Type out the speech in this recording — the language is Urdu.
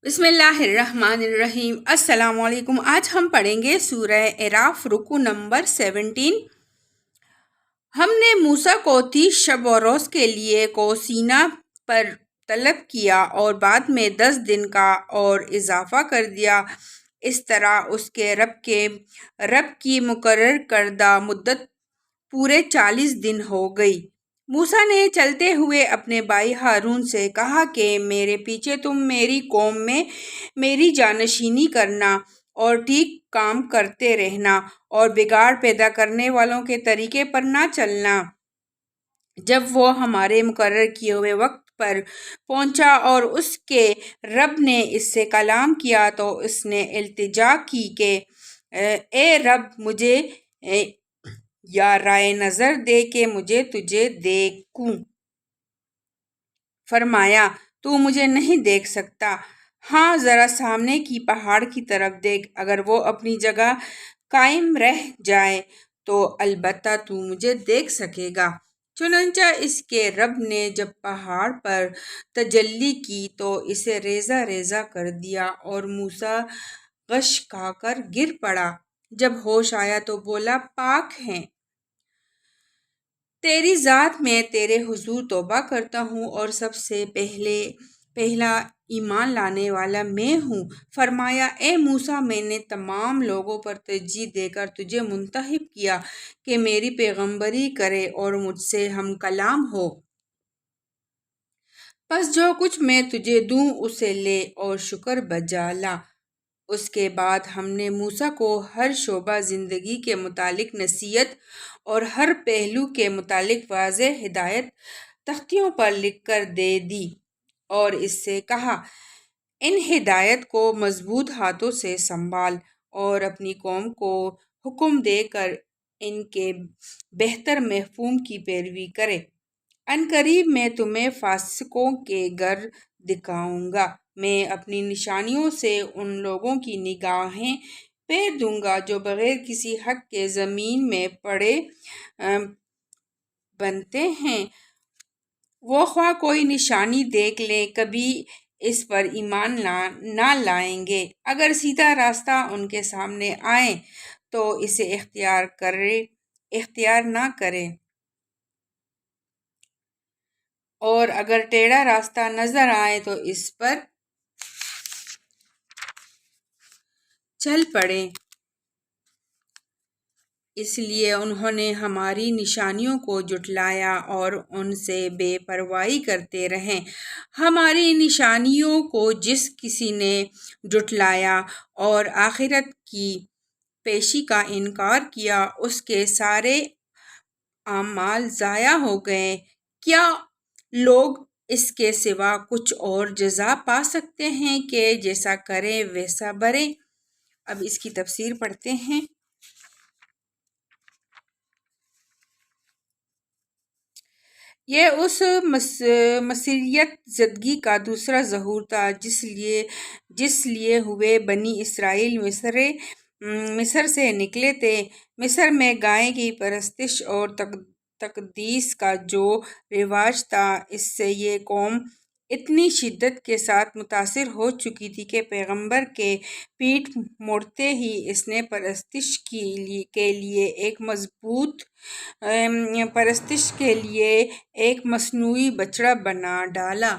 بسم اللہ الرحمن الرحیم۔ السلام علیکم۔ آج ہم پڑھیں گے سورہ اعراف رکو نمبر 17۔ ہم نے موسیٰ کو 30 شب و روز کے لیے کو سینا پر طلب کیا اور بعد میں 10 دن کا اور اضافہ کر دیا۔ اس طرح اس کے رب کی مقرر کردہ مدت پورے 40 دن ہو گئی۔ موسیٰ نے چلتے ہوئے اپنے بھائی ہارون سے کہا کہ میرے پیچھے تم میری قوم میں میری جانشینی کرنا اور ٹھیک کام کرتے رہنا اور بگاڑ پیدا کرنے والوں کے طریقے پر نہ چلنا۔ جب وہ ہمارے مقرر کیے ہوئے وقت پر پہنچا اور اس کے رب نے اس سے کلام کیا تو اس نے التجا کی کہ اے رب مجھے یا رائے نظر دے کہ مجھے تجھے دیکھوں۔ فرمایا تو مجھے نہیں دیکھ سکتا، ہاں ذرا سامنے کی پہاڑ کی طرف دیکھ، اگر وہ اپنی جگہ قائم رہ جائے تو البتہ تو مجھے دیکھ سکے گا۔ چنانچہ اس کے رب نے جب پہاڑ پر تجلی کی تو اسے ریزہ ریزہ کر دیا اور موسیٰ غش کھا کر گر پڑا۔ جب ہوش آیا تو بولا پاک ہیں تیری ذات، میں تیرے حضور توبہ کرتا ہوں اور سب سے پہلا ایمان لانے والا میں ہوں۔ فرمایا اے موسیٰ میں نے تمام لوگوں پر ترجیح دے کر تجھے منتخب کیا کہ میری پیغمبری کرے اور مجھ سے ہم کلام ہو، پس جو کچھ میں تجھے دوں اسے لے اور شکر بجا لا۔ اس کے بعد ہم نے موسیٰ کو ہر شعبہ زندگی کے متعلق نصیحت اور ہر پہلو کے متعلق واضح ہدایت تختیوں پر لکھ کر دے دی اور اس سے کہا ان ہدایت کو مضبوط ہاتھوں سے سنبھال اور اپنی قوم کو حکم دے کر ان کے بہتر مفہوم کی پیروی کرے۔ عنقریب میں تمہیں فاسقوں کے گھر دکھاؤں گا۔ میں اپنی نشانیوں سے ان لوگوں کی نگاہیں پھیر دوں گا جو بغیر کسی حق کے زمین میں پڑے بنتے ہیں۔ وہ خواہ کوئی نشانی دیکھ لیں کبھی اس پر ایمان نہ لائیں گے۔ اگر سیدھا راستہ ان کے سامنے آئے تو اسے اختیار نہ کریں، اور اگر ٹیڑھا راستہ نظر آئے تو اس پر چل پڑیں۔ اس لیے انہوں نے ہماری نشانیوں کو جھٹلایا اور ان سے بے پرواہی کرتے رہے۔ ہماری نشانیوں کو جس کسی نے جھٹلایا اور آخرت کی پیشی کا انکار کیا اس کے سارے اعمال ضائع ہو گئے۔ کیا لوگ اس کے سوا کچھ اور جزا پا سکتے ہیں کہ جیسا کریں ویسا بھریں؟ اب اس کی تفسیر پڑھتے ہیں۔ یہ اس مسیریت زدگی کا دوسرا ظہور تھا جس لیے ہوئے بنی اسرائیل مصر سے نکلے تھے۔ مصر میں گائے کی پرستش اور تقدیس کا جو رواج تھا، اس سے یہ قوم اتنی شدت کے ساتھ متاثر ہو چکی تھی کہ پیغمبر کے پیٹھ موڑتے ہی اس نے پرستش کے لیے ایک مصنوعی بچڑا بنا ڈالا۔